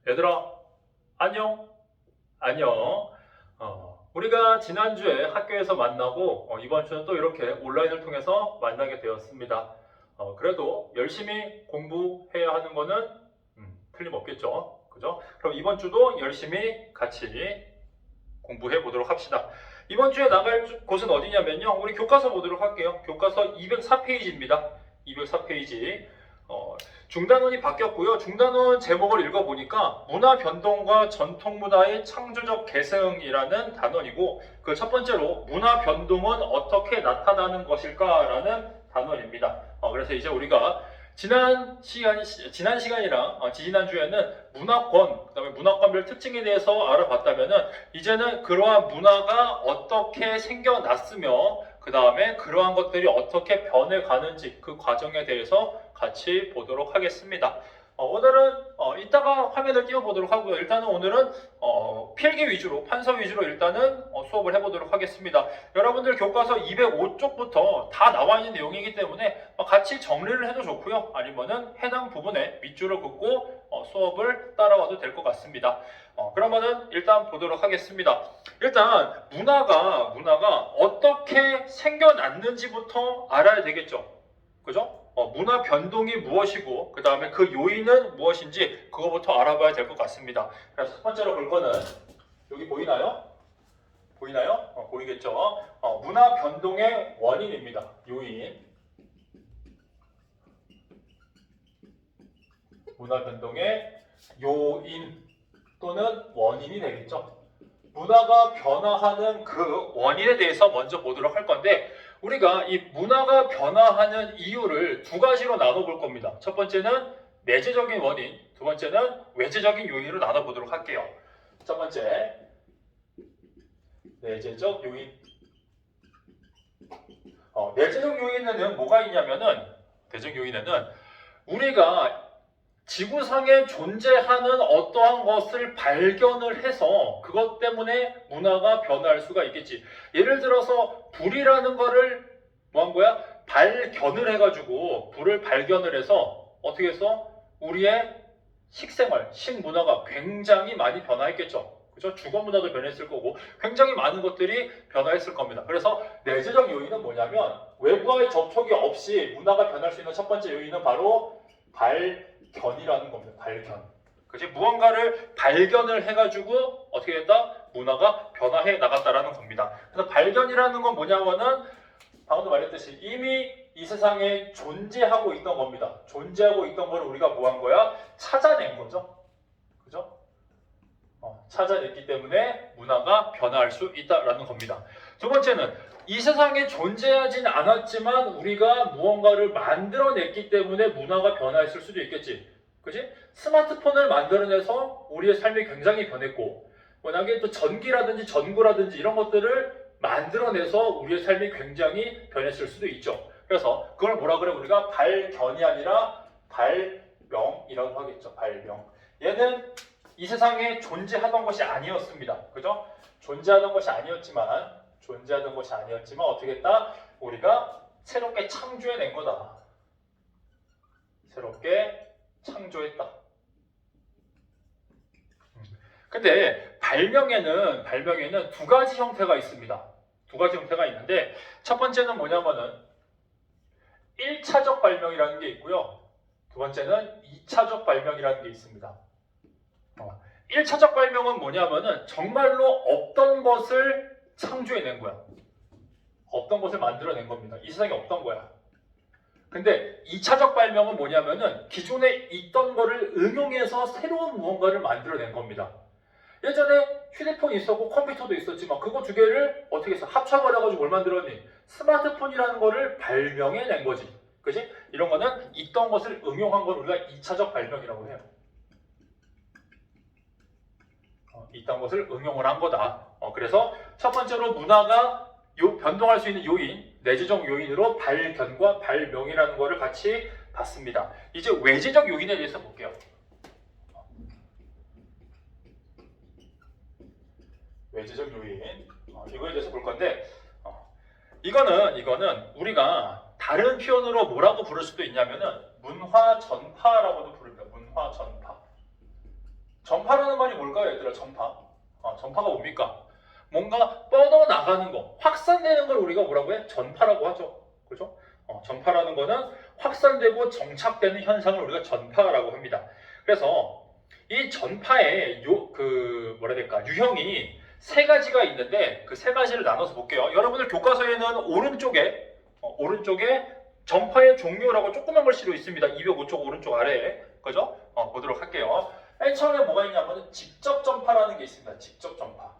얘들아, 안녕. 안녕. 우리가 지난주에 학교에서 만나고 이번 주는 또 이렇게 온라인을 통해서 만나게 되었습니다. 그래도 열심히 공부해야 하는 거는 틀림없겠죠. 그죠? 그럼 이번 주도 열심히 같이 공부해 보도록 합시다. 이번 주에 나갈 곳은 어디냐면요. 우리 교과서 보도록 할게요. 교과서 204페이지입니다. 204페이지. 중단원이 바뀌었고요. 중단원 제목을 읽어보니까 문화 변동과 전통 문화의 창조적 계승이라는 단원이고, 그 첫 번째로 문화 변동은 어떻게 나타나는 것일까라는 단원입니다. 그래서 이제 우리가 지난 시간이랑 지난주에는 문화권, 그다음에 문화권별 특징에 대해서 알아봤다면은 이제는 그러한 문화가 어떻게 생겨났으며 그 다음에 그러한 것들이 어떻게 변해가는지 그 과정에 대해서 같이 보도록 하겠습니다. 오늘은 이따가 화면을 띄워보도록 하고요. 일단은 오늘은 필기 위주로, 판서 위주로 일단은 수업을 해보도록 하겠습니다. 여러분들 교과서 205쪽부터 다 나와 있는 내용이기 때문에 같이 정리를 해도 좋고요. 아니면은 해당 부분에 밑줄을 긋고 수업을 따라와도 될 것 같습니다. 그러면은 일단 보도록 하겠습니다. 일단 문화가 어떻게 생겨났는지부터 알아야 되겠죠. 그죠? 문화 변동이 무엇이고 그 다음에 그 요인은 무엇인지 그거부터 알아봐야 될 것 같습니다. 그래서 첫 번째로 볼 거는 여기 보이나요? 보이나요? 보이겠죠? 문화 변동의 원인입니다. 요인. 문화 변동의 요인 또는 원인이 되겠죠. 문화가 변화하는 그 원인에 대해서 먼저 보도록 할 건데, 우리가 이 문화가 변화하는 이유를 두 가지로 나눠볼 겁니다. 첫 번째는 내재적인 원인, 두 번째는 외재적인 요인으로 나눠보도록 할게요. 첫 번째, 내재적 요인. 내재적 요인에는 뭐가 있냐면은, 내재적 요인에는 우리가 지구상에 존재하는 어떠한 것을 발견을 해서 그것 때문에 문화가 변화할 수가 있겠지. 예를 들어서 불이라는 거를 뭐 한 거야? 발견을 해가지고 불을 발견을 해서 어떻게 해서 우리의 식생활, 식문화가 굉장히 많이 변화했겠죠. 그죠? 주거 문화도 변했을 거고 굉장히 많은 것들이 변화했을 겁니다. 그래서 내재적 요인은 뭐냐면 외부와의 접촉이 없이 문화가 변할 수 있는 첫 번째 요인은 바로 발견이라는 겁니다. 발견. 그치? 무언가를 발견을 해가지고 어떻게 됐다? 문화가 변화해 나갔다라는 겁니다. 그래서 발견이라는 건 뭐냐면은 방금도 말했듯이 이미 이 세상에 존재하고 있던 겁니다. 존재하고 있던 거를 우리가 뭐 한 거야? 찾아낸 거죠. 그죠? 찾아냈기 때문에 문화가 변화할 수 있다라는 겁니다. 두 번째는 이 세상에 존재하진 않았지만 우리가 무언가를 만들어냈기 때문에 문화가 변화했을 수도 있겠지. 그치? 스마트폰을 만들어내서 우리의 삶이 굉장히 변했고, 워낙에 또 전기라든지 전구라든지 이런 것들을 만들어내서 우리의 삶이 굉장히 변했을 수도 있죠. 그래서 그걸 뭐라 그래? 우리가 발견이 아니라 발명이라고 하겠죠. 발명. 얘는 이 세상에 존재하던 것이 아니었습니다. 그죠? 존재하던 것이 아니었지만 어떻게 했다? 우리가 새롭게 창조해낸 거다. 새롭게 창조했다. 근데 발명에는 두 가지 형태가 있습니다. 두 가지 형태가 있는데, 첫 번째는 뭐냐면은 1차적 발명이라는 게 있고요. 두 번째는 2차적 발명이라는 게 있습니다. 1차적 발명은 뭐냐면은 정말로 없던 것을 창조해낸 거야. 없던 것을 만들어낸 겁니다. 이 세상에 없던 거야. 근데 2차적 발명은 뭐냐면은 기존에 있던 거를 응용해서 새로운 무언가를 만들어낸 겁니다. 예전에 휴대폰이 있었고 컴퓨터도 있었지만 그거 두 개를 어떻게 해서 합쳐버려가지고 뭘 만들었니? 스마트폰이라는 거를 발명해낸 거지. 그치? 이런 거는 있던 것을 응용한 걸 우리가 2차적 발명이라고 해요. 있던 것을 응용을 한 거다. 그래서 첫 번째로 문화가 변동할 수 있는 요인, 내재적 요인으로 발견과 발명이라는 것을 같이 봤습니다. 이제 외재적 요인에 대해서 볼게요. 외재적 요인, 이거에 대해서 볼 건데, 이거는 우리가 다른 표현으로 뭐라고 부를 수도 있냐면은 문화 전파라고도 부릅니다. 문화 전파. 전파라는 말이 뭘까요, 얘들아? 전파. 전파가 뭡니까? 뭔가 뻗어나가는 거, 확산되는 걸 우리가 뭐라고 해? 전파라고 하죠. 그죠? 전파라는 거는 확산되고 정착되는 현상을 우리가 전파라고 합니다. 그래서 이 전파의 뭐라 해야 될까? 유형이 세 가지가 있는데 그 세 가지를 나눠서 볼게요. 여러분들 교과서에는 오른쪽에 전파의 종류라고 조그만 글씨로 있습니다. 205쪽 오른쪽 아래에. 그죠? 보도록 할게요. 맨 처음에 뭐가 있냐면 직접 전파라는 게 있습니다. 직접 전파.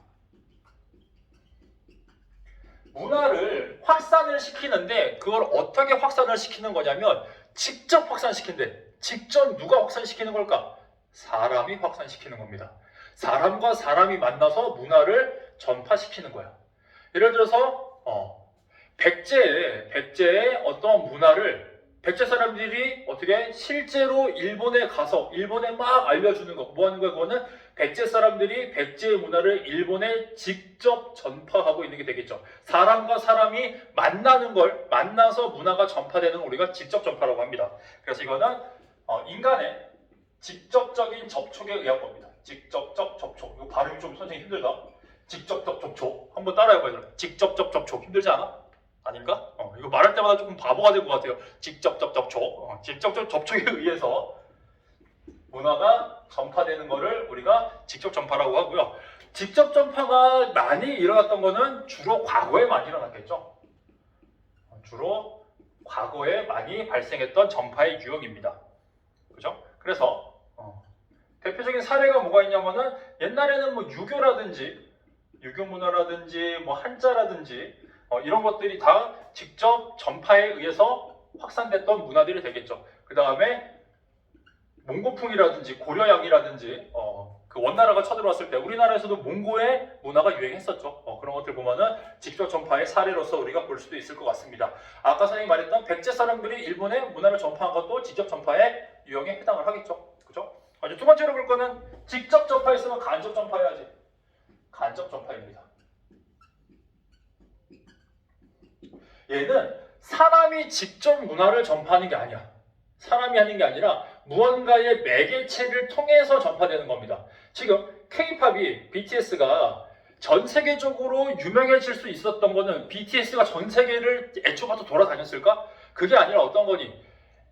문화를 확산을 시키는데 그걸 어떻게 확산을 시키는 거냐면 직접 확산시킨대. 직접 누가 확산시키는 걸까? 사람이 확산시키는 겁니다. 사람과 사람이 만나서 문화를 전파시키는 거야. 예를 들어서 백제의 어떤 문화를 백제 사람들이 어떻게 실제로 일본에 가서 일본에 막 알려주는 거. 뭐 하는 거야? 그거는 백제 사람들이 백제의 문화를 일본에 직접 전파하고 있는 게 되겠죠. 사람과 사람이 만나는 걸, 만나서 문화가 전파되는 걸 우리가 직접 전파라고 합니다. 그래서 이거는 인간의 직접적인 접촉에 의한 겁니다. 직접적 접촉. 이거 발음이 좀 선생님 힘들다. 직접적 접촉. 한번 따라해봐요. 직접적 접촉. 힘들지 않아? 아닌가? 이거 말할 때마다 조금 바보가 될 것 같아요. 직접적 접촉. 직접적 접촉에 의해서 문화가 전파되는 거를 우리가 직접 전파라고 하고요. 직접 전파가 많이 일어났던 거는 주로 과거에 많이 일어났겠죠. 주로 과거에 많이 발생했던 전파의 유형입니다. 그죠? 그래서 대표적인 사례가 뭐가 있냐면은 옛날에는 뭐 유교 문화라든지 뭐 한자라든지 이런 것들이 다 직접 전파에 의해서 확산됐던 문화들이 되겠죠. 그 다음에 몽고풍이라든지 고려양이라든지 그 원나라가 쳐들어왔을 때 우리나라에서도 몽고의 문화가 유행했었죠. 그런 것들 보면은 직접 전파의 사례로서 우리가 볼 수도 있을 것 같습니다. 아까 선생님이 말했던 백제 사람들이 일본의 문화를 전파한 것도 직접 전파의 유형에 해당을 하겠죠. 그죠? 이제 두 번째로 볼 거는 직접 전파했으면 간접 전파해야지. 간접 전파입니다. 얘는 사람이 직접 문화를 전파하는 게 아니야. 사람이 하는 게 아니라 무언가의 매개체를 통해서 전파되는 겁니다. 지금 K-팝이 BTS가 전 세계적으로 유명해질 수 있었던 거는 BTS가 전 세계를 애초부터 돌아다녔을까? 그게 아니라 어떤 거니?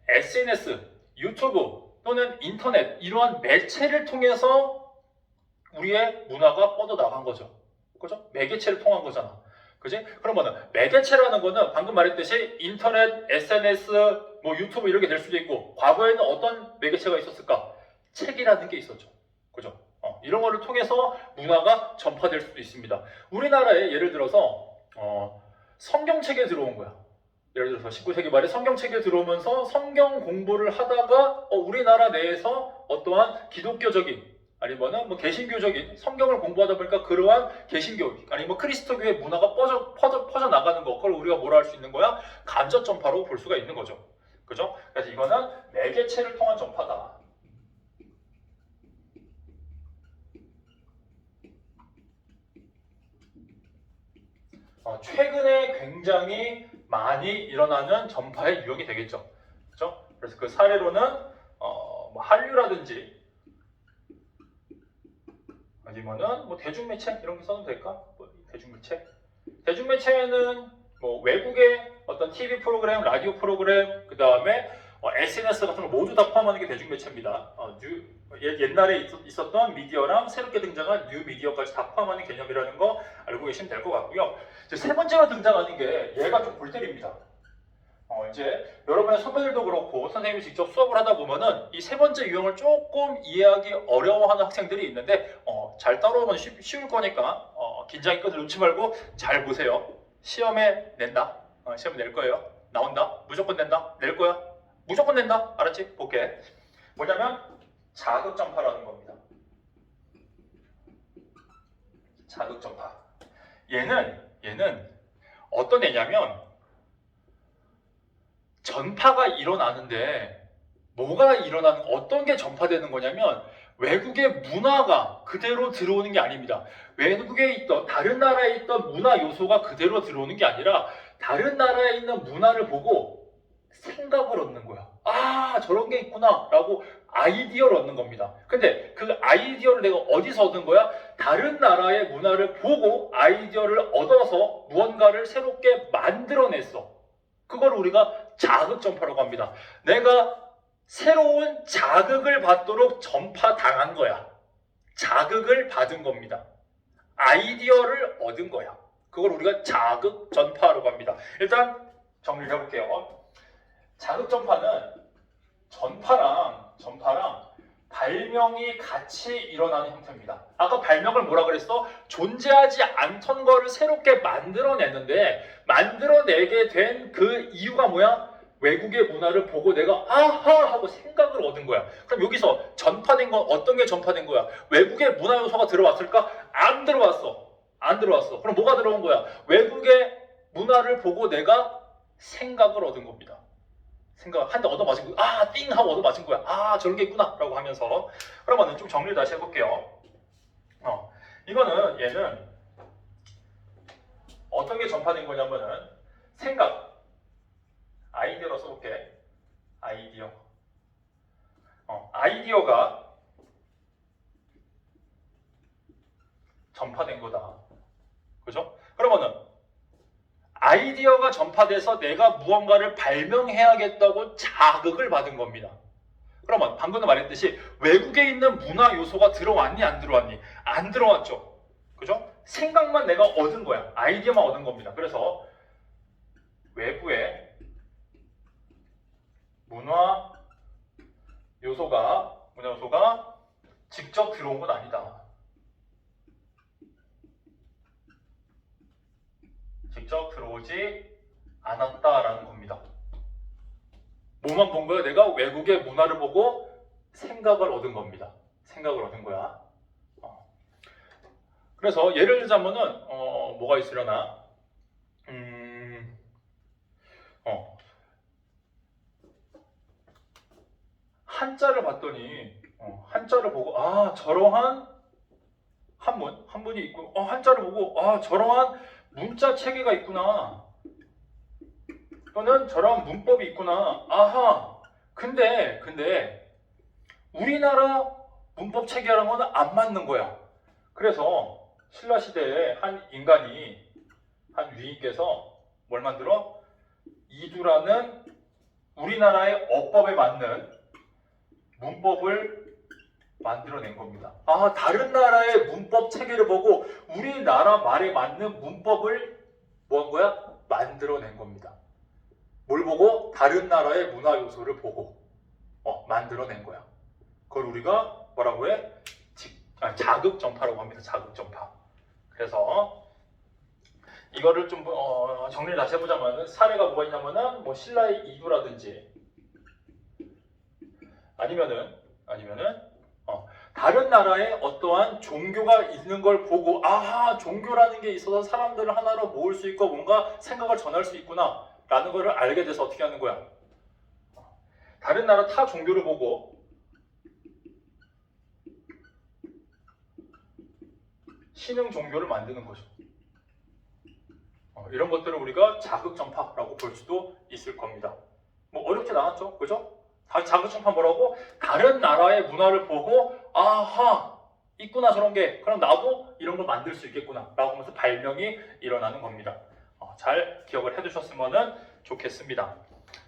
SNS, 유튜브 또는 인터넷 이러한 매체를 통해서 우리의 문화가 뻗어나간 거죠. 그죠? 매개체를 통한 거잖아. 그지? 그러면은 매개체라는 거는 방금 말했듯이 인터넷, SNS, 뭐 유튜브 이렇게 될 수도 있고 과거에는 어떤 매개체가 있었을까? 책이라는 게 있었죠. 그죠? 이런 거를 통해서 문화가 전파될 수도 있습니다. 우리나라에 예를 들어서 성경책에 들어온 거야. 예를 들어서 19세기 말에 성경책에 들어오면서 성경 공부를 하다가 우리나라 내에서 어떠한 기독교적인 아니면은 뭐 개신교적인 성경을 공부하다 보니까 그러한 개신교 아니 뭐 그리스도교의 문화가 퍼져 나가는 거 그걸 우리가 뭐라 할 수 있는 거야? 간접 전파로 볼 수가 있는 거죠. 그죠? 그래서 이거는 매개체를 통한 전파다. 최근에 굉장히 많이 일어나는 전파의 유형이 되겠죠. 그죠? 그래서 그 사례로는 뭐 한류라든지 아니면은 뭐 대중매체 이런 게 써도 될까? 뭐 대중매체에는 뭐 외국의 어떤 TV 프로그램, 라디오 프로그램, 그 다음에 SNS 같은 거 모두 다 포함하는 게 대중매체입니다. 옛날에 있었던 미디어랑 새롭게 등장한 뉴 미디어까지 다 포함하는 개념이라는 거 알고 계시면 될 것 같고요. 이제 세 번째로 등장하는 게 얘가 좀 골 때립니다. 이제 여러분의 선배들도 그렇고 선생님이 직접 수업을 하다 보면은 이 세 번째 유형을 조금 이해하기 어려워하는 학생들이 있는데 잘 따라오면 쉬울 거니까 긴장의 끈을 놓지 말고 잘 보세요. 시험에 낸다. 시험에 낼 거예요. 나온다. 무조건 낸다. 낼 거야. 무조건 낸다. 알았지? 볼게. 뭐냐면 자극전파라는 겁니다. 자극전파. 얘는 어떤 애냐면 전파가 일어나는데 뭐가 일어나는 어떤 게 전파되는 거냐면 외국의 문화가 그대로 들어오는 게 아닙니다. 외국에 있던 다른 나라에 있던 문화 요소가 그대로 들어오는 게 아니라 다른 나라에 있는 문화를 보고 생각을 얻는 거야. 아 저런 게 있구나 라고 아이디어를 얻는 겁니다. 근데 그 아이디어를 내가 어디서 얻은 거야? 다른 나라의 문화를 보고 아이디어를 얻어서 무언가를 새롭게 만들어냈어. 그걸 우리가 자극 전파라고 합니다. 내가 새로운 자극을 받도록 전파당한 거야. 자극을 받은 겁니다. 아이디어를 얻은 거야. 그걸 우리가 자극 전파라고 합니다. 일단 정리를 해볼게요. 자극 전파는 전파랑 발명이 같이 일어나는 형태입니다. 아까 발명을 뭐라 그랬어? 존재하지 않던 거를 새롭게 만들어냈는데 만들어내게 된 그 이유가 뭐야? 외국의 문화를 보고 내가 아하 하고 생각을 얻은 거야. 그럼 여기서 전파된 건 어떤 게 전파된 거야? 외국의 문화 요소가 들어왔을까? 안 들어왔어. 안 들어왔어. 그럼 뭐가 들어온 거야? 외국의 문화를 보고 내가 생각을 얻은 겁니다. 생각 한 대 얻어 맞은 거야. 아, 띵 하고 얻어 맞은 거야. 아, 저런 게 있구나 라고 하면서. 그러면은 좀 정리를 다시 해볼게요. 이거는 얘는 어떤 게 전파된 거냐면은 생각, 아이디어로 써볼게. 아이디어. 아이디어가 전파된 거다. 그죠? 그러면은 아이디어가 전파돼서 내가 무언가를 발명해야겠다고 자극을 받은 겁니다. 그러면 방금도 말했듯이 외국에 있는 문화 요소가 들어왔니 안 들어왔니? 안 들어왔죠. 그죠? 생각만 내가 얻은 거야. 아이디어만 얻은 겁니다. 그래서 외부의 문화 요소가 직접 들어온 건 아니다. 직접 들어오지 않았다라는 겁니다. 뭐만 본 거야? 내가 외국의 문화를 보고 생각을 얻은 겁니다. 생각을 얻은 거야. 그래서 예를 들자면은 뭐가 있으려나? 한자를 봤더니 한자를 보고 아 저러한 한문이 있고 한자를 보고 아 저러한 문자 체계가 있구나. 또는 저런 문법이 있구나. 아하. 근데 우리나라 문법 체계라는 건 안 맞는 거야. 그래서 신라 시대에 한 위인께서 뭘 만들어? 이두라는 우리나라의 어법에 맞는 문법을 만들어낸 겁니다. 아, 다른 나라의 문법 체계를 보고 우리나라 말에 맞는 문법을 뭐 한 거야? 만들어낸 겁니다. 뭘 보고? 다른 나라의 문화 요소를 보고 만들어낸 거야. 그걸 우리가 뭐라고 해? 자극 전파라고 합니다. 자극 전파. 그래서 이거를 좀 정리를 다시 해보자면 사례가 뭐가 있냐면은 뭐 신라의 이두라든지 아니면은 다른 나라에 어떠한 종교가 있는 걸 보고 아하 종교라는 게 있어서 사람들을 하나로 모을 수 있고 뭔가 생각을 전할 수 있구나 라는 거를 알게 돼서 어떻게 하는 거야? 다른 나라 타 종교를 보고 신흥 종교를 만드는 거죠. 이런 것들을 우리가 자극전파라고 볼 수도 있을 겁니다. 뭐 어렵진 않았죠, 그죠? 자극전파 뭐라고? 다른 나라의 문화를 보고 아하 있구나 저런 게 그럼 나도 이런 걸 만들 수 있겠구나 라고 하면서 발명이 일어나는 겁니다. 잘 기억을 해두셨으면 좋겠습니다.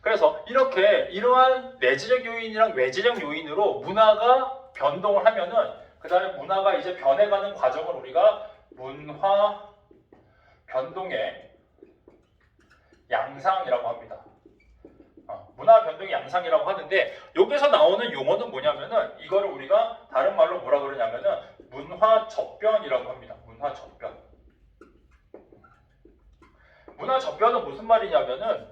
그래서 이렇게 이러한 내재적 요인이랑 외재적 요인으로 문화가 변동을 하면은 그 다음에 문화가 이제 변해가는 과정을 우리가 문화 변동의 양상이라고 합니다. 문화 변동의 양상이라고 하는데 여기서 나오는 용어는 뭐냐면은 이거를 우리가 다른 말로 뭐라 그러냐면은 문화 접변이라고 합니다. 문화 접변. 문화 접변은 무슨 말이냐면은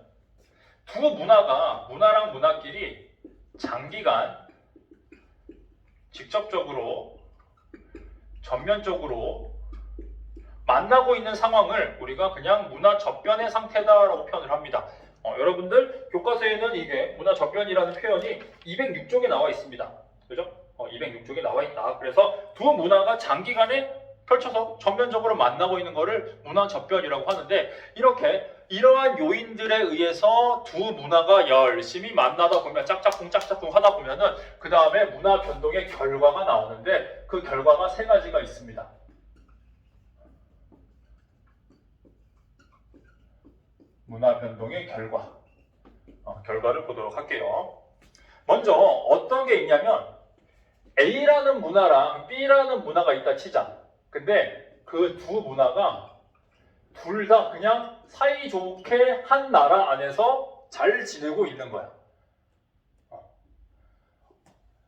두 문화랑 문화끼리 장기간 직접적으로 전면적으로 만나고 있는 상황을 우리가 그냥 문화 접변의 상태다라고 표현을 합니다. 여러분들 교과서에는 이게 문화 접변이라는 표현이 206쪽에 나와 있습니다. 그죠? 206쪽에 나와 있다. 그래서 두 문화가 장기간에 펼쳐서 전면적으로 만나고 있는 거를 문화 접변이라고 하는데 이렇게 이러한 요인들에 의해서 두 문화가 열심히 만나다 보면 짝짝꿍 하다 보면은 그 다음에 문화 변동의 결과가 나오는데 그 결과가 세 가지가 있습니다. 문화 변동의 결과를 보도록 할게요. 먼저 어떤 게 있냐면 A라는 문화랑 B라는 문화가 있다 치자. 근데 그 두 문화가 둘 다 그냥 사이좋게 한 나라 안에서 잘 지내고 있는 거야.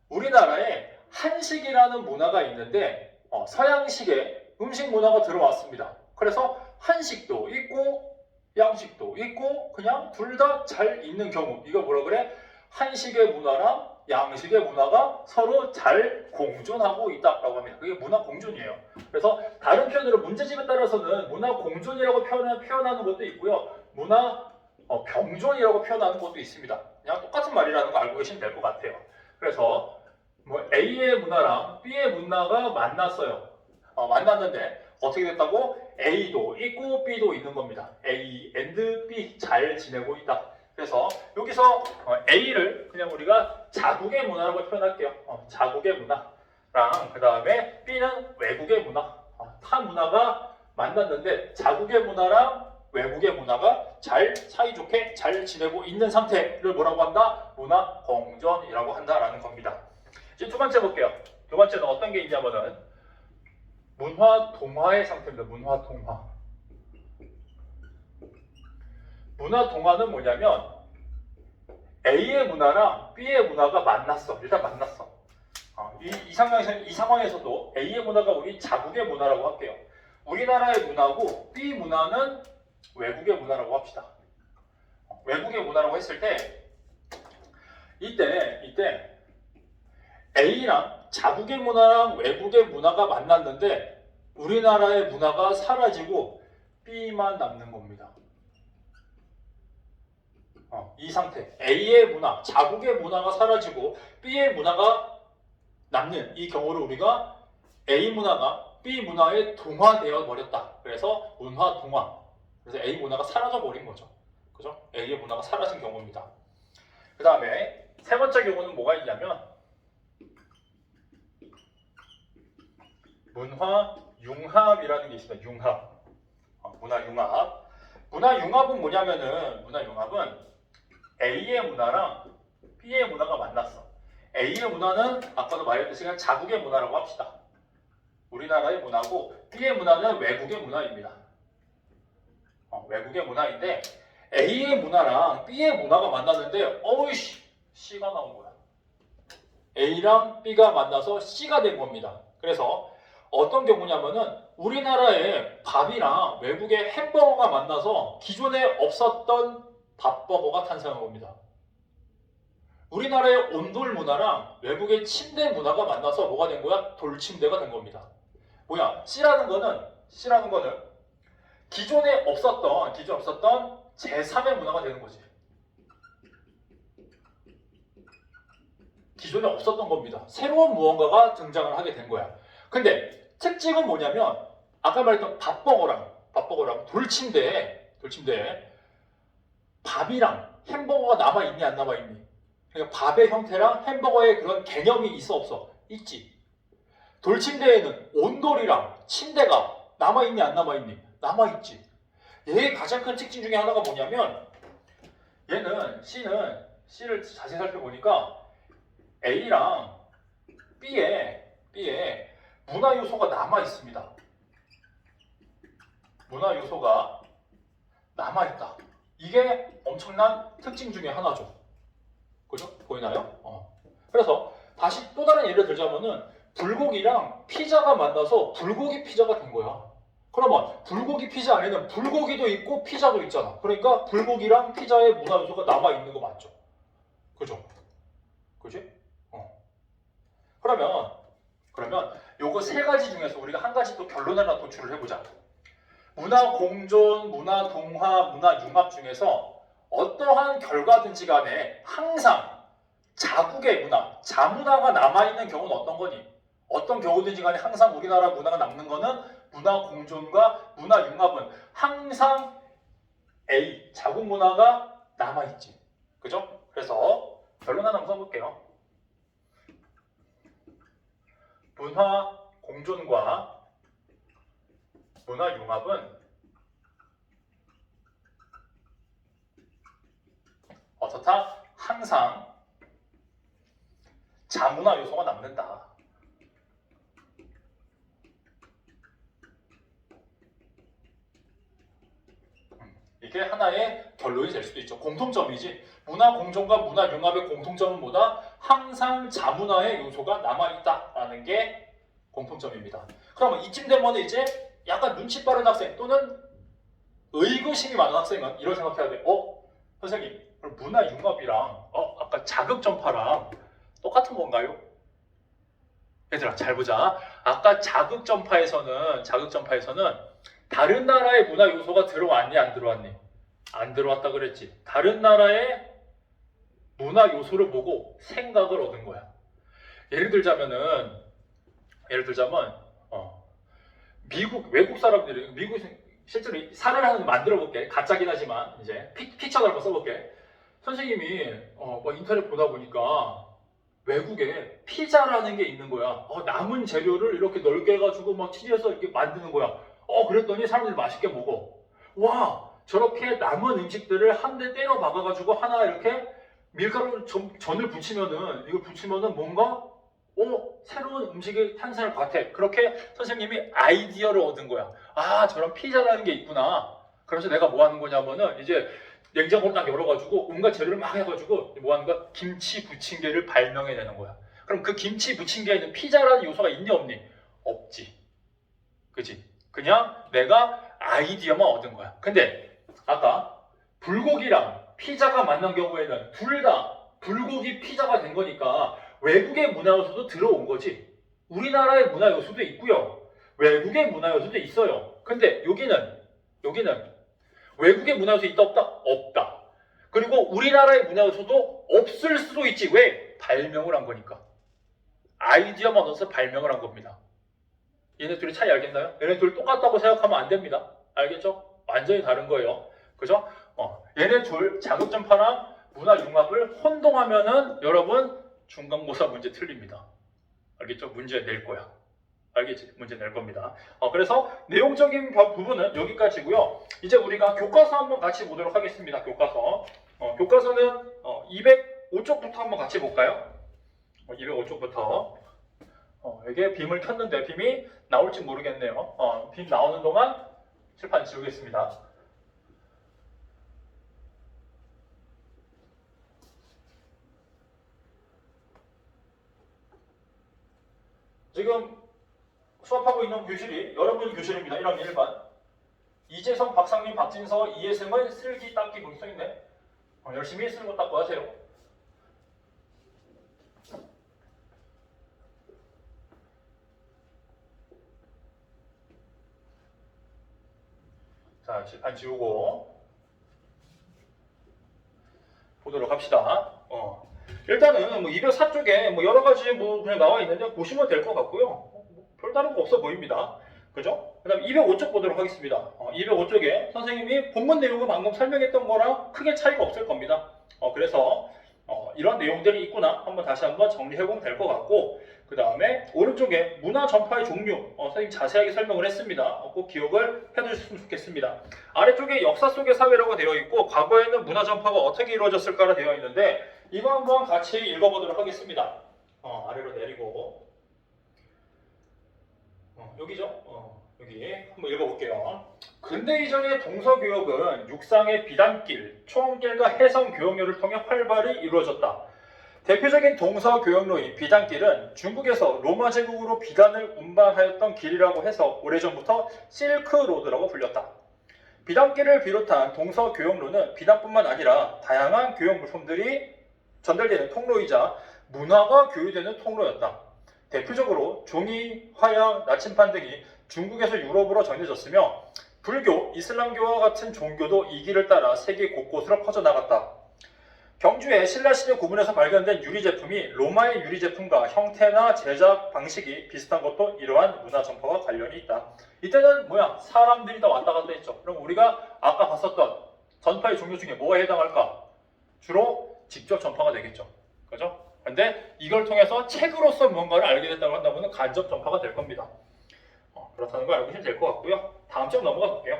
우리나라에 한식이라는 문화가 있는데 서양식의 음식 문화가 들어왔습니다. 그래서 한식도 있고 양식도 있고 그냥 둘 다 잘 있는 경우, 이거 뭐라 그래? 한식의 문화랑 양식의 문화가 서로 잘 공존하고 있다라고 합니다. 그게 문화 공존이에요. 그래서 다른 표현으로 문제집에 따라서는 문화 공존이라고 표현하는 것도 있고요. 문화 병존이라고 표현하는 것도 있습니다. 그냥 똑같은 말이라는 거 알고 계시면 될 것 같아요. 그래서 뭐 A의 문화랑 B의 문화가 만났어요. 만났는데 어떻게 됐다고? A도 있고 B도 있는 겁니다. A and B 잘 지내고 있다. 그래서 여기서 A를 그냥 우리가 자국의 문화라고 표현할게요. 자국의 문화랑 그 다음에 B는 외국의 문화. 타 문화가 만났는데 자국의 문화랑 외국의 문화가 잘 사이좋게 잘 지내고 있는 상태를 뭐라고 한다? 문화 공존이라고 한다라는 겁니다. 이제 두 번째 볼게요. 두 번째는 어떤 게 있냐면은 문화 동화의 상태입니다. 문화 동화. 문화 동화는 뭐냐면 A의 문화랑 B의 문화가 만났어. 일단 만났어. 이 상황에서도 A의 문화가 우리 자국의 문화라고 할게요. 우리나라의 문화고 B 문화는 외국의 문화라고 합시다. 외국의 문화라고 했을 때 이때 A랑 자국의 문화랑 외국의 문화가 만났는데 우리나라의 문화가 사라지고 B만 남는 겁니다. 이 상태, A의 문화, 자국의 문화가 사라지고 B의 문화가 남는 이 경우를 우리가 A 문화가 B 문화에 동화되어 버렸다. 그래서 문화 동화. 그래서 A 문화가 사라져 버린 거죠. 그죠? A의 문화가 사라진 경우입니다. 그 다음에 세 번째 경우는 뭐가 있냐면 문화 융합이라는 게 있습니다. 융합. 문화 융합. 문화 융합은 뭐냐면은 문화 융합은 A의 문화랑 B의 문화가 만났어. A의 문화는 아까도 말했듯이 그냥 자국의 문화라고 합시다. 우리나라의 문화고 B의 문화는 외국의 문화입니다. 외국의 문화인데 A의 문화랑 B의 문화가 만났는데 어이씨 C가 나온 거야. A랑 B가 만나서 C가 된 겁니다. 그래서 어떤 경우냐면은 우리나라의 밥이랑 외국의 햄버거가 만나서 기존에 없었던 밥버거가 탄생한 겁니다. 우리나라의 온돌 문화랑 외국의 침대 문화가 만나서 뭐가 된 거야? 돌침대가 된 겁니다. 뭐야? C라는 거는 기존에 없었던 제3의 문화가 되는 거지. 기존에 없었던 겁니다. 새로운 무언가가 등장을 하게 된 거야. 근데 특징은 뭐냐면 아까 말했던 밥버거랑 돌침대에 밥이랑 햄버거가 남아있니 안 남아있니? 그러니까 밥의 형태랑 햄버거의 그런 개념이 있어 없어? 있지. 돌침대에는 온돌이랑 침대가 남아있니 안 남아있니? 남아있지. 얘의 가장 큰 특징 중에 하나가 뭐냐면 얘는 C를 자세히 살펴보니까 A랑 B에 문화 요소가 남아있습니다. 문화 요소가 남아있다. 이게 엄청난 특징 중에 하나죠. 그죠? 보이나요? 그래서 다시 또 다른 예를 들자면은 불고기랑 피자가 만나서 불고기 피자가 된 거야. 그러면 불고기 피자 안에는 불고기도 있고 피자도 있잖아. 그러니까 불고기랑 피자의 문화 요소가 남아있는 거 맞죠? 그죠? 그지? 그러면 요거 세 가지 중에서 우리가 한 가지 또 결론을 하나 도출을 해보자. 문화 공존, 문화 동화, 문화 융합 중에서 어떠한 결과든지 간에 항상 자국의 문화, 자문화가 남아있는 경우는 어떤 거니? 어떤 경우든지 간에 항상 우리나라 문화가 남는 거는 문화 공존과 문화 융합은 항상 A. 자국 문화가 남아있지. 그죠? 그래서 결론 하나 한번 써볼게요. 문화 공존과 문화 융합은 어떻다? 항상 자문화 요소가 남는다. 이게 하나의 결론이 될 수도 있죠. 공통점이지. 문화 공존과 문화 융합의 공통점은 뭐다? 항상 자문화의 요소가 남아있다라는 게 공통점입니다. 그러면 이쯤 되면 이제 약간 눈치 빠른 학생 또는 의구심이 많은 학생은 이런 생각해야 돼. 선생님, 문화 융합이랑 아까 자극 전파랑 똑같은 건가요? 얘들아 잘 보자. 아까 자극 전파에서는 다른 나라의 문화 요소가 들어왔니 안 들어왔니? 안 들어왔다 그랬지. 다른 나라의 문화 요소를 보고 생각을 얻은 거야. 예를 들자면 외국 사람들이 실제로 사례를 하나 만들어 볼게. 가짜긴 하지만 이제 픽처를 한번 써볼게. 선생님이 인터넷 보다 보니까 외국에 피자라는 게 있는 거야. 남은 재료를 이렇게 넓게 해가지고 막 치즈에서 이렇게 만드는 거야. 그랬더니 사람들이 맛있게 먹어. 와, 저렇게 남은 음식들을 한 대 때려 박아가지고 하나 이렇게 밀가루 전을 붙이면은 뭔가 새로운 음식이 탄생할 것 같아. 그렇게 선생님이 아이디어를 얻은 거야. 저런 피자라는 게 있구나. 그래서 내가 뭐 하는 거냐면은 이제 냉장고를 딱 열어가지고 온갖 재료를 막 해가지고 뭐 하는 거야? 김치 부침개를 발명해내는 거야. 그럼 그 김치 부침개에는 피자라는 요소가 있니 없니? 없지. 그치? 그냥 내가 아이디어만 얻은 거야. 근데 아까 불고기랑 피자가 만난 경우에는 둘 다 불고기 피자가 된 거니까 외국의 문화 요소도 들어온 거지. 우리나라의 문화 요소도 있고요. 외국의 문화 요소도 있어요. 근데 여기는 외국의 문화 요소 있다 없다? 없다. 그리고 우리나라의 문화 요소도 없을 수도 있지. 왜? 발명을 한 거니까. 아이디어만 얻어서 발명을 한 겁니다. 얘네 둘이 차이 알겠나요? 얘네 둘 똑같다고 생각하면 안 됩니다. 알겠죠? 완전히 다른 거예요. 그죠? 얘네 둘 자극전파랑 문화 융합을 혼동하면은 여러분 중간고사 문제 틀립니다. 알겠죠? 문제 낼 거야. 알겠지? 문제 낼 겁니다. 그래서 내용적인 부분은 여기까지고요. 이제 우리가 교과서 한번 같이 보도록 하겠습니다. 교과서. 교과서는 205쪽부터 한번 같이 볼까요? 205쪽부터. 이게 빔을 켰는데 빔이 나올지 모르겠네요. 빔 나오는 동안 칠판 지우겠습니다. 지금 수업하고 있는 교실이 여러분 교실입니다. 1학년 1반. 이재성, 박상민, 박진서, 이혜승은 쓸기, 닦기 거기 써있네. 열심히 쓸고 닦고 하세요. 자, 칠판 지우고 보도록 합시다. 일단은 204쪽에 여러 가지 그냥 나와 있는데 보시면 될 것 같고요. 별다른 거 없어 보입니다. 그죠? 그 다음에 205쪽 보도록 하겠습니다. 205쪽에 선생님이 본문 내용을 방금 설명했던 거랑 크게 차이가 없을 겁니다. 그래서 이런 내용들이 있구나 다시 한번 정리해보면 될 것 같고, 그 다음에 오른쪽에 문화 전파의 종류 선생님 자세하게 설명을 했습니다. 꼭 기억을 해두셨으면 좋겠습니다. 아래쪽에 역사 속의 사회라고 되어 있고 과거에는 문화 전파가 어떻게 이루어졌을까라 되어 있는데 이거 한번 같이 읽어보도록 하겠습니다. 아래로 내리고 여기죠? 여기 한번 읽어볼게요. 근대 이전의 동서교역은 육상의 비단길, 초원길과 해성 교역로를 통해 활발히 이루어졌다. 대표적인 동서교역로인 비단길은 중국에서 로마 제국으로 비단을 운반하였던 길이라고 해서 오래전부터 실크로드라고 불렸다. 비단길을 비롯한 동서교역로는 비단뿐만 아니라 다양한 교역 물품들이 전달되는 통로이자 문화가 교류되는 통로였다. 대표적으로 종이, 화약, 나침반 등이 중국에서 유럽으로 전해졌으며 불교, 이슬람교와 같은 종교도 이 길을 따라 세계 곳곳으로 퍼져나갔다. 경주의 신라시대 고문에서 발견된 유리 제품이 로마의 유리 제품과 형태나 제작 방식이 비슷한 것도 이러한 문화 전파와 관련이 있다. 이때는 사람들이 다 왔다 갔다 했죠. 그럼 우리가 아까 봤었던 전파의 종류 중에 뭐가 해당할까? 주로 직접 전파가 되겠죠. 그죠? 근데 이걸 통해서 책으로서 뭔가를 알게 됐다고 한다면 간접 전파가 될 겁니다. 그렇다는 걸 알고 계시면 될 것 같고요. 다음 장 넘어가 볼게요.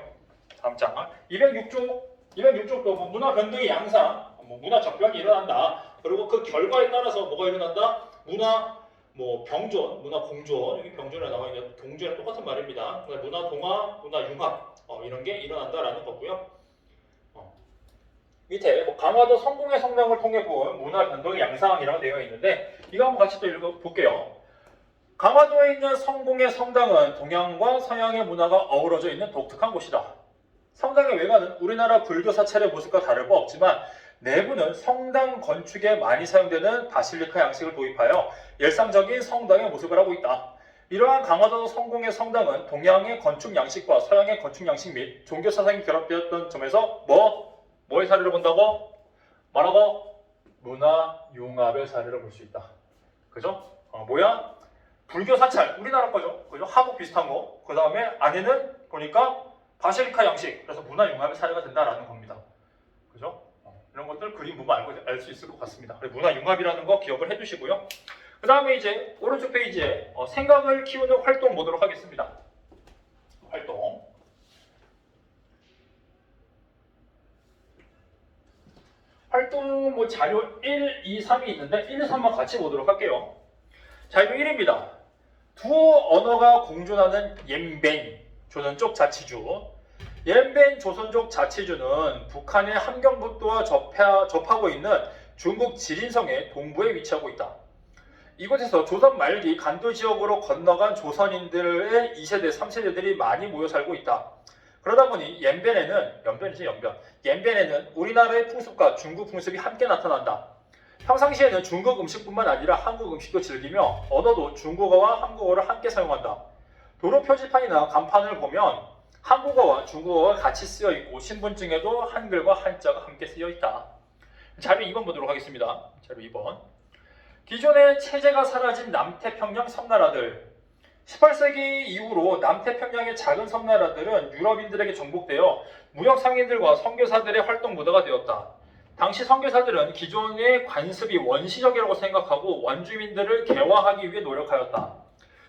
다음 장 206쪽도 뭐 문화 변동의 양상, 뭐 문화 적변이 일어난다. 그리고 그 결과에 따라서 뭐가 일어난다? 문화 뭐 병존, 문화 공존, 여기 병존에 나와 있는 동존이랑 똑같은 말입니다. 문화 동화, 문화 융합 이런 게 일어난다라는 거고요. 밑에 뭐 강화도 성공의 성장을 통해 본 문화 변동의 양상이라고 되어 있는데 이거 한번 같이 또 읽어볼게요. 강화도에 있는 성공의 성당은 동양과 서양의 문화가 어우러져 있는 독특한 곳이다. 성당의 외관은 우리나라 불교 사찰의 모습과 다를 바 없지만 내부는 성당 건축에 많이 사용되는 바실리카 양식을 도입하여 열상적인 성당의 모습을 하고 있다. 이러한 강화도 성공의 성당은 동양의 건축 양식과 서양의 건축 양식 및 종교 사상이 결합되었던 점에서 뭐의 사례를 본다고? 뭐라고? 문화 융합의 사례를 볼 수 있다. 그죠? 뭐야? 불교 사찰, 우리나라 거죠. 그죠? 한국 비슷한 거. 그 다음에 안에는 보니까 바실리카 양식. 그래서 문화 융합의 사례가 된다라는 겁니다. 그죠? 이런 것들 그림 보면 알 수 있을 것 같습니다. 문화 융합이라는 거 기억을 해두시고요. 그 다음에 이제 오른쪽 페이지에 생각을 키우는 활동 보도록 하겠습니다. 활동. 활동 뭐 자료 1, 2, 3이 있는데 1, 3만 같이 보도록 할게요. 자료 1입니다. 두 언어가 공존하는 옌벤 조선족 자치주. 옌벤 조선족 자치주는 북한의 함경북도와 접하고 있는 중국 지린성의 동부에 위치하고 있다. 이곳에서 조선 말기 간도 지역으로 건너간 조선인들의 2세대, 3세대들이 많이 모여 살고 있다. 그러다 보니 옌벤에는 우리나라의 풍습과 중국 풍습이 함께 나타난다. 평상시에는 중국 음식뿐만 아니라 한국 음식도 즐기며 언어도 중국어와 한국어를 함께 사용한다. 도로 표지판이나 간판을 보면 한국어와 중국어가 같이 쓰여 있고 신분증에도 한글과 한자가 함께 쓰여 있다. 자료 2번 보도록 하겠습니다. 자료 2번. 기존의 체제가 사라진 남태평양 섬나라들. 18세기 이후로 남태평양의 작은 섬나라들은 유럽인들에게 정복되어 무역 상인들과 선교사들의 활동 무대가 되었다. 당시 선교사들은 기존의 관습이 원시적이라고 생각하고 원주민들을 개화하기 위해 노력하였다.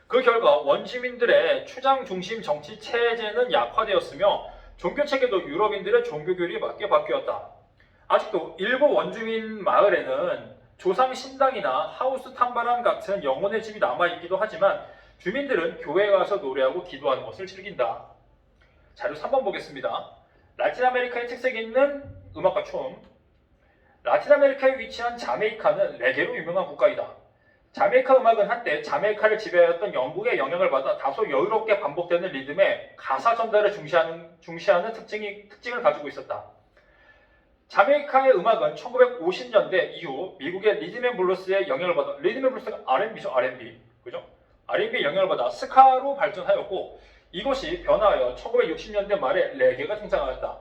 그 결과 원주민들의 추장 중심 정치 체제는 약화되었으며 종교 체계도 유럽인들의 종교 교리에 맞게 바뀌었다. 아직도 일부 원주민 마을에는 조상 신당이나 하우스 탐바람 같은 영혼의 집이 남아있기도 하지만 주민들은 교회에 가서 노래하고 기도하는 것을 즐긴다. 자료 3번 보겠습니다. 라틴 아메리카의 특색이 있는 음악과 춤. 라틴 아메리카에 위치한 자메이카는 레게로 유명한 국가이다. 자메이카 음악은 한때 자메이카를 지배하였던 영국의 영향을 받아 다소 여유롭게 반복되는 리듬에 가사 전달을 중시하는 특징을 가지고 있었다. 자메이카의 음악은 1950년대 이후 미국의 리듬앤블루스의 영향을 받아, 리듬앤블루스가 R&B죠, R&B. 그죠? R&B의 영향을 받아 스카로 발전하였고 이것이 변화하여 1960년대 말에 레게가 등장하였다.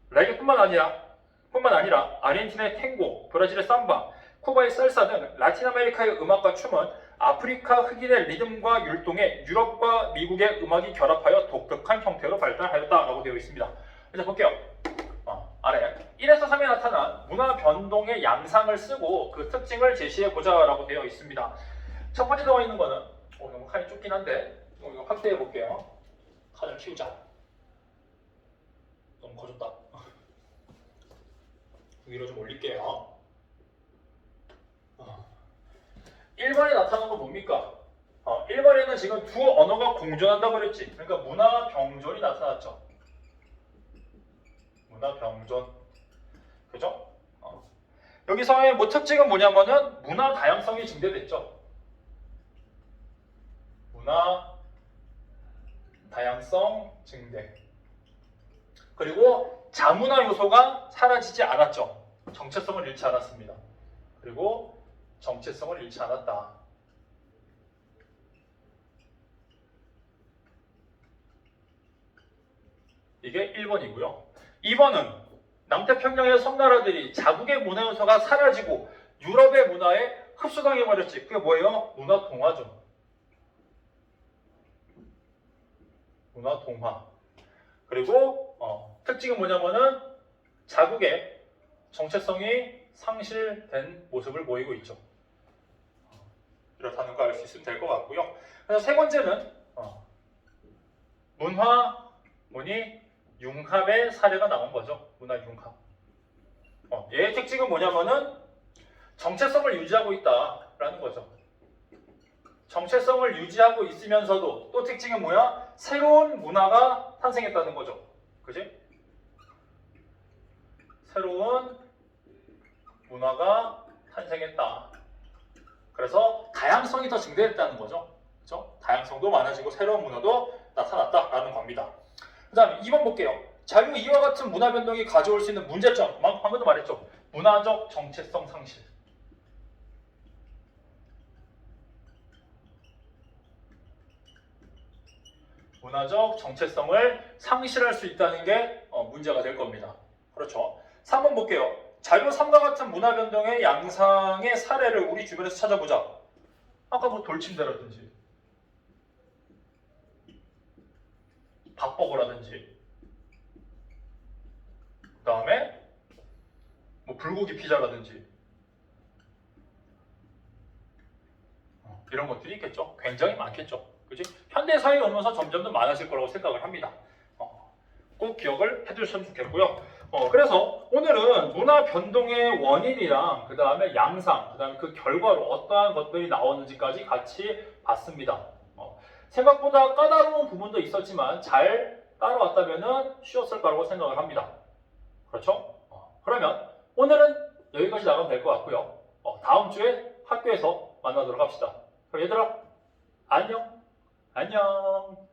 레게뿐만 아니라 아르헨티나의 탱고, 브라질의 삼바, 쿠바의 살사 등 라틴 아메리카의 음악과 춤은 아프리카 흑인의 리듬과 율동에 유럽과 미국의 음악이 결합하여 독특한 형태로 발달하였다라고 되어 있습니다. 이제 볼게요. 아래 1에서 3에 나타난 문화 변동의 양상을 쓰고 그 특징을 제시해보자 라고 되어 있습니다. 첫 번째 나와 있는 거는 너무 칸이 좁긴 한데 이거 확대해 볼게요. 칸을 키우자. 너무 커졌다. 위로 좀 올릴게요. 1번에 나타난 건 뭡니까? 1번에는 지금 두 언어가 공존한다고 그랬지. 그러니까 문화 병존이 나타났죠. 문화 병존. 그죠? 여기서의 뭐 특징은 뭐냐면은 문화 다양성이 증대됐죠. 문화 다양성 증대. 그리고 자문화 요소가 사라지지 않았죠. 정체성을 잃지 않았습니다. 그리고 정체성을 잃지 않았다. 이게 1번이고요. 2번은 남태평양의 섬나라들이 자국의 문화 요소가 사라지고 유럽의 문화에 흡수당해 버렸지. 그게 뭐예요? 문화 동화죠. 문화 동화. 그리고 특징은 뭐냐면은 자국의 정체성이 상실된 모습을 보이고 있죠. 이렇다는 거 알 수 있으면 될 것 같고요. 그래서 세 번째는 문화, 문이 융합의 사례가 나온 거죠. 문화 융합. 얘의 특징은 뭐냐면은 정체성을 유지하고 있다라는 거죠. 정체성을 유지하고 있으면서도 또 특징은 뭐야? 새로운 문화가 탄생했다는 거죠. 그지? 새로운 문화가 탄생했다. 그래서 다양성이 더 증대했다는 거죠. 그죠? 다양성도 많아지고 새로운 문화도 나타났다라는 겁니다. 그 다음에 2번 볼게요. 자료 이와 같은 문화 변동이 가져올 수 있는 문제점. 방금도 말했죠. 문화적 정체성 상실. 문화적 정체성을 상실할 수 있다는 게 문제가 될 겁니다. 그렇죠. 3번 볼게요. 자료 3과 같은 문화 변동의 양상의 사례를 우리 주변에서 찾아보자. 아까 뭐 돌침대라든지 밥버거라든지 그 다음에 뭐 불고기 피자라든지 이런 것들이 있겠죠. 굉장히 많겠죠. 그치? 현대 사회에 오면서 점점 더 많아질 거라고 생각을 합니다. 꼭 기억을 해두셨으면 좋겠고요. 그래서 오늘은 문화 변동의 원인이랑 그 다음에 양상, 그 다음에 그 결과로 어떠한 것들이 나오는지까지 같이 봤습니다. 생각보다 까다로운 부분도 있었지만 잘 따라왔다면 쉬웠을 거라고 생각을 합니다. 그렇죠? 그러면 오늘은 여기까지 나가면 될 것 같고요. 다음 주에 학교에서 만나도록 합시다. 그럼 얘들아, 안녕! 안녕!